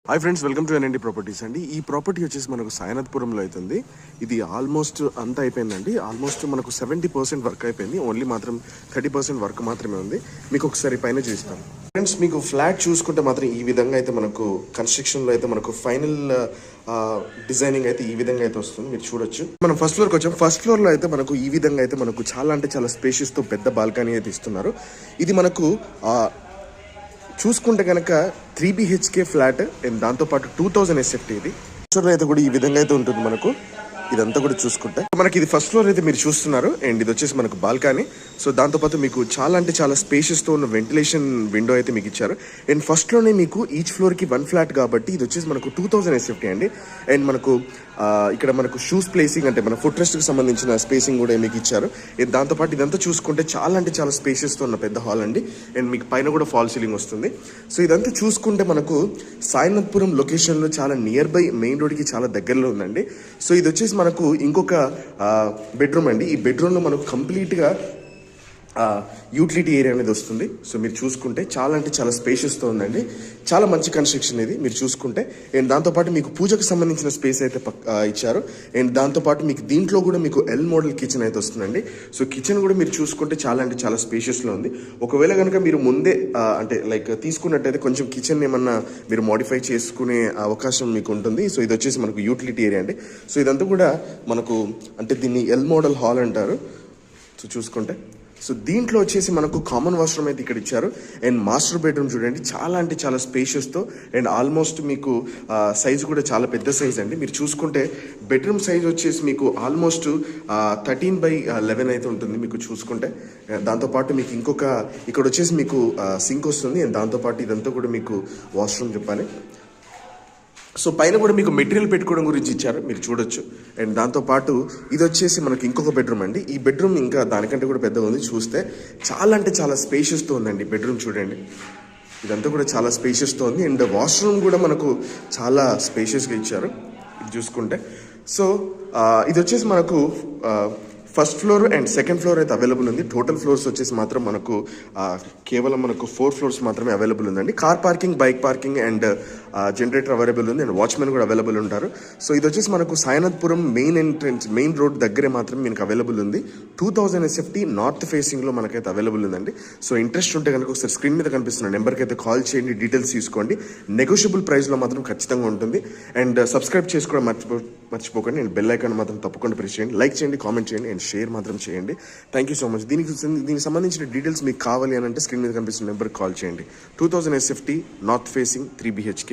Hi friends, welcome to NND properties అండి. ఈ property వచ్చేసి మనకు సాయనాథ్పురంలో అవుతుంది. ఇది ఆల్మోస్ట్ అంతా అయిపోయిందండి. ఆల్మోస్ట్ మనకు 70% వర్క్ అయిపోయింది. ఓన్లీ మాత్రం 30% వర్క్ మాత్రమే ఉంది. మీకు ఒకసారి పైన చూస్తాను ఫ్రెండ్స్. మీకు ఫ్లాట్ చూసుకుంటే మాత్రం ఈ విధంగా అయితే మనకు కన్స్ట్రక్షన్లో అయితే మనకు ఫైనల్ డిజైనింగ్ అయితే ఈ విధంగా అయితే వస్తుంది. మీరు చూడొచ్చు. మనం ఫస్ట్ ఫ్లోర్కి వచ్చాం. ఫస్ట్ ఫ్లోర్లో అయితే మనకు ఈ విధంగా అయితే మనకు చాలా అంటే చాలా స్పేషియస్తో పెద్ద బాల్కనీ అయితే ఇస్తున్నారు. ఇది మనకు చూసుకుంటే కనుక 3 BHK ఫ్లాట్ అండ్ దాంతోపాటు 2000 SFT. ఇది ఫ్లోర్ అయితే కూడా ఈ విధంగా అయితే ఉంటుంది మనకు. ఇదంతా కూడా చూసుకుంటే మనకి ఇది ఫస్ట్ ఫ్లోర్ అయితే మీరు చూస్తున్నారు. అండ్ ఇది వచ్చేసి మనకు బాల్కనీ. సో దాంతోపాటు మీకు చాలా అంటే చాలా స్పేషియస్తో ఉన్న వెంటిలేషన్ విండో అయితే మీకు ఇచ్చారు. అండ్ ఫస్ట్లోనే మీకు ఈచ్ ఫ్లోర్కి 1 ఫ్లాట్ కాబట్టి ఇది వచ్చేసి మనకు 2000 SFT అండి. అండ్ మనకు ఇక్కడ మనకు షూస్ ప్లేసింగ్ అంటే మన ఫుట్ రెస్ట్కి సంబంధించిన స్పేసింగ్ కూడా మీకు ఇచ్చారు. అండ్ దాంతోపాటు ఇదంతా చూసుకుంటే చాలా అంటే చాలా స్పేషియస్తో ఉన్న పెద్ద హాల్ అండి. అండ్ మీకు పైన కూడా ఫాల్ సీలింగ్ వస్తుంది. సో ఇదంతా చూసుకుంటే మనకు సాయినాథ్పురం లొకేషన్లో చాలా నియర్ బై మెయిన్ రోడ్కి చాలా దగ్గరలో ఉందండి. సో ఇది వచ్చేసి మనకు ఇంకొక బెడ్రూమ్ అండి. ఈ బెడ్రూమ్లో మనకు కంప్లీట్గా యూటిలిటీ ఏరియా అనేది వస్తుంది. సో మీరు చూసుకుంటే చాలా అంటే చాలా స్పేషియస్తో ఉందండి. చాలా మంచి కన్స్ట్రక్షన్ ఇది మీరు చూసుకుంటే. అండ్ దాంతోపాటు మీకు పూజకు సంబంధించిన స్పేస్ అయితే ఇచ్చారు. అండ్ దాంతోపాటు మీకు దీంట్లో కూడా మీకు ఎల్ మోడల్ కిచెన్ అయితే వస్తుందండి. సో కిచెన్ కూడా మీరు చూసుకుంటే చాలా అంటే చాలా స్పేషియస్లో ఉంది. ఒకవేళ కనుక మీరు ముందే అంటే లైక్ తీసుకున్నట్టయితే కొంచెం కిచెన్ ఏమన్నా మీరు మోడిఫై చేసుకునే అవకాశం మీకు ఉంటుంది. సో ఇది వచ్చేసి మనకు యూటిలిటీ ఏరియా అండి. సో ఇదంతా కూడా మనకు అంటే దీన్ని ఎల్ మోడల్ హాల్ అంటారు. సో చూసుకుంటే సో దీంట్లో వచ్చేసి మనకు కామన్ వాష్రూమ్ అయితే ఇక్కడ ఇచ్చారు. అండ్ మాస్టర్ బెడ్రూమ్ చూడండి, చాలా అంటే చాలా స్పేషియస్తో అండ్ ఆల్మోస్ట్ మీకు సైజు కూడా చాలా పెద్ద సైజ్ అండి. మీరు చూసుకుంటే బెడ్రూమ్ సైజ్ వచ్చేసి మీకు ఆల్మోస్ట్ 13/11 అయితే ఉంటుంది మీకు చూసుకుంటే. దాంతోపాటు మీకు ఇంకొక ఇక్కడ వచ్చేసి మీకు సింక్ వస్తుంది. అండ్ దాంతోపాటు ఇదంతా కూడా మీకు వాష్రూమ్ చెప్పాలి. సో పైన కూడా మీకు మెటీరియల్ పెట్టుకోవడం గురించి ఇచ్చారు, మీరు చూడొచ్చు. అండ్ దాంతోపాటు ఇది వచ్చేసి మనకి ఇంకొక బెడ్రూమ్ అండి. ఈ బెడ్రూమ్ ఇంకా దానికంటే కూడా పెద్దగా ఉంది. చూస్తే చాలా అంటే చాలా స్పేషియస్తో ఉందండి బెడ్రూమ్ చూడండి. ఇదంతా కూడా చాలా స్పేషియస్తో ఉంది. అండ్ వాష్రూమ్ కూడా మనకు చాలా స్పేషియస్గా ఇచ్చారు ఇది చూసుకుంటే. సో ఇది వచ్చేసి మనకు first floor and second floor అయితే అవైలబుల్ ఉంది. టోటల్ ఫ్లోర్స్ వచ్చేసి మాత్రం మనకు కేవలం మనకు 4 ఫ్లోర్స్ మాత్రమే అవైలబుల్ ఉందండి. Car parking, bike parking and generator available ఉంది. అండ్ వాచ్మెన్ కూడా అవైలబుల్ ఉంటారు. సో ఇది వచ్చేసి మనకు సాయినాథ్పురం మెయిన్ ఎంట్రెన్స్ మెయిన్ రోడ్ దగ్గరే మాత్రం మీకు అవైలబుల్ ఉంది. 2000 SFT నార్త్ ఫేసింగ్లో మనకైతే అవైలబుల్ ఉందండి. సో ఇంట్రెస్ట్ ఉంటే కనుక ఒకసారి స్క్రీన్ మీద కనిపిస్తున్న నెంబర్కి అయితే కాల్ చేయండి, డీటెయిల్స్ తీసుకోండి. నెగోషియబుల్ ప్రైస్లో మాత్రం ఖచ్చితంగా ఉంటుంది. అండ్ సబ్స్క్రైబ్ చేసుకోవడం మర్చిపోకండి. అండ్ బెల్ ఐకాన్ మాత్రం తప్పకుండా ప్రెస్ చేయండి. లైక్ చేయండి, కామెంట్ చేయండి అండ్ షేర్ మాత్రం చేయండి. Thank you so much. దీనికి సంబంధించిన డీటెయిల్స్ మీకు కావాలి అని అంటే స్క్రీన్ మీద కనిపిస్తున్న నెంబర్కి కాల్ చేయండి. 2000 SFT నార్త్ ఫేసింగ్ 3 BHK.